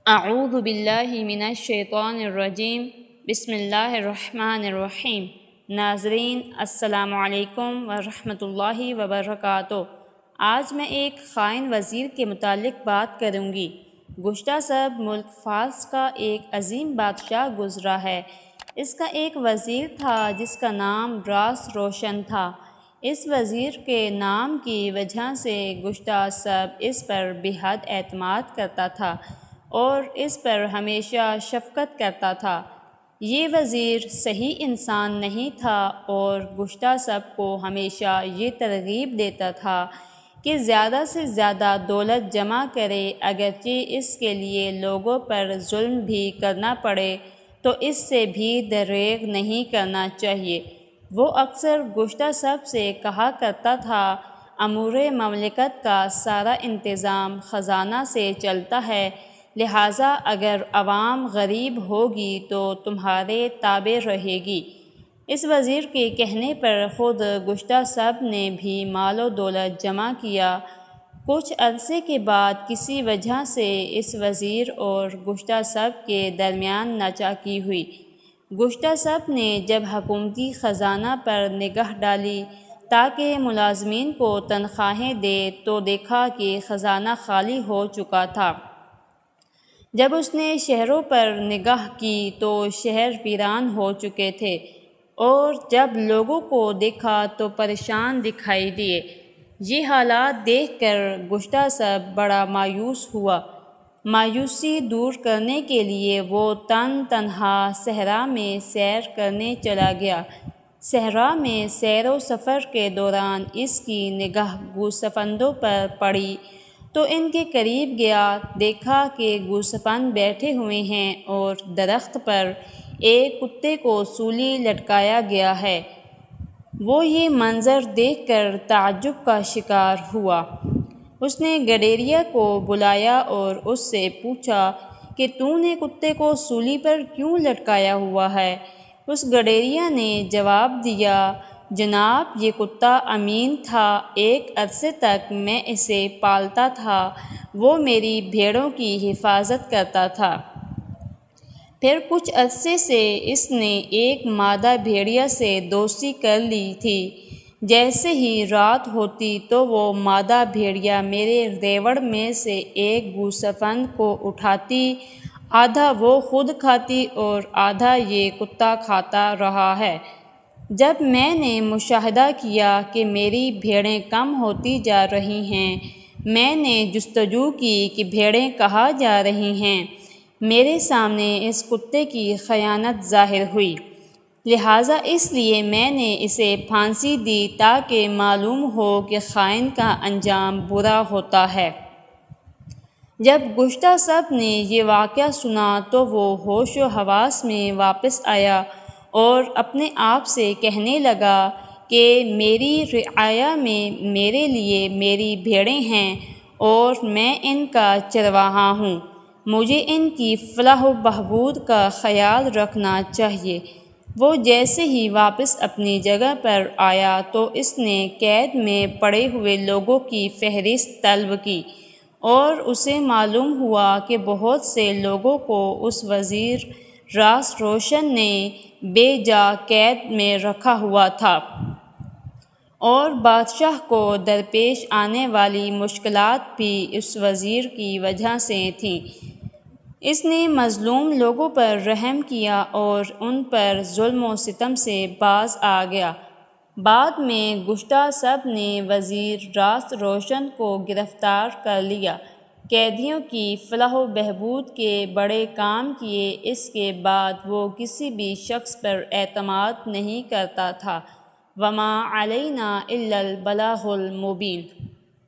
اعوذ باللہ من الشیطان الرجیم بسم اللہ الرحمن الرحیم۔ ناظرین السلام علیکم ورحمۃ اللہ وبرکاتہ۔ آج میں ایک خائن وزیر کے متعلق بات کروں گی۔ گزشتہ سب ملک فارس کا ایک عظیم بادشاہ گزرا ہے۔ اس کا ایک وزیر تھا جس کا نام راس روشن تھا۔ اس وزیر کے نام کی وجہ سے گزشتہ سب اس پر بے حد اعتماد کرتا تھا اور اس پر ہمیشہ شفقت کرتا تھا۔ یہ وزیر صحیح انسان نہیں تھا اور گزشتہ سب کو ہمیشہ یہ ترغیب دیتا تھا کہ زیادہ سے زیادہ دولت جمع کرے، اگرچہ اس کے لیے لوگوں پر ظلم بھی کرنا پڑے تو اس سے بھی دریغ نہیں کرنا چاہیے۔ وہ اکثر گزشتہ سب سے کہا کرتا تھا، امور مملکت کا سارا انتظام خزانہ سے چلتا ہے، لہٰذا اگر عوام غریب ہوگی تو تمہارے تابع رہے گی۔ اس وزیر کے کہنے پر خود گزشتہ سب نے بھی مال و دولت جمع کیا۔ کچھ عرصے کے بعد کسی وجہ سے اس وزیر اور گزشتہ سب کے درمیان ناچاکی ہوئی۔ گزشتہ سب نے جب حکومتی خزانہ پر نگاہ ڈالی تاکہ ملازمین کو تنخواہیں دے تو دیکھا کہ خزانہ خالی ہو چکا تھا۔ جب اس نے شہروں پر نگاہ کی تو شہر ویران ہو چکے تھے اور جب لوگوں کو دیکھا تو پریشان دکھائی دیے۔ یہ حالات دیکھ کر گزشتہ سب بڑا مایوس ہوا۔ مایوسی دور کرنے کے لیے وہ تنہا صحرا میں سیر کرنے چلا گیا۔ صحرا میں سیر و سفر کے دوران اس کی نگاہ گوسفندوں پر پڑی تو ان کے قریب گیا، دیکھا کہ گوسفند بیٹھے ہوئے ہیں اور درخت پر ایک کتے کو سولی لٹکایا گیا ہے۔ وہ یہ منظر دیکھ کر تعجب کا شکار ہوا۔ اس نے گڈریا کو بلایا اور اس سے پوچھا کہ تو نے کتے کو سولی پر کیوں لٹکایا ہوا ہے؟ اس گڈریا نے جواب دیا، جناب یہ کتا امین تھا، ایک عرصے تک میں اسے پالتا تھا، وہ میری بھیڑوں کی حفاظت کرتا تھا۔ پھر کچھ عرصے سے اس نے ایک مادہ بھیڑیا سے دوستی کر لی تھی۔ جیسے ہی رات ہوتی تو وہ مادہ بھیڑیا میرے ریوڑ میں سے ایک گوسفند کو اٹھاتی، آدھا وہ خود کھاتی اور آدھا یہ کتا کھاتا رہا ہے۔ جب میں نے مشاہدہ کیا کہ میری بھیڑیں کم ہوتی جا رہی ہیں، میں نے جستجو کی کہ بھیڑیں کہاں جا رہی ہیں، میرے سامنے اس کتے کی خیانت ظاہر ہوئی، لہٰذا اس لیے میں نے اسے پھانسی دی تاکہ معلوم ہو کہ خائن کا انجام برا ہوتا ہے۔ جب گزشتہ سب نے یہ واقعہ سنا تو وہ ہوش و حواس میں واپس آیا اور اپنے آپ سے کہنے لگا کہ میری رعایا میں میرے لیے میری بھیڑیں ہیں اور میں ان کا چرواہا ہوں، مجھے ان کی فلاح و بہبود کا خیال رکھنا چاہیے۔ وہ جیسے ہی واپس اپنی جگہ پر آیا تو اس نے قید میں پڑے ہوئے لوگوں کی فہرست طلب کی اور اسے معلوم ہوا کہ بہت سے لوگوں کو اس وزیر راس روشن نے بے جا قید میں رکھا ہوا تھا اور بادشاہ کو درپیش آنے والی مشکلات بھی اس وزیر کی وجہ سے تھیں۔ اس نے مظلوم لوگوں پر رحم کیا اور ان پر ظلم و ستم سے باز آ گیا۔ بعد میں گزشتہ سب نے وزیر راس روشن کو گرفتار کر لیا، قیدیوں کی فلاح و بہبود کے بڑے کام کیے۔ اس کے بعد وہ کسی بھی شخص پر اعتماد نہیں کرتا تھا۔ وما علینا الا البلاغ المبین۔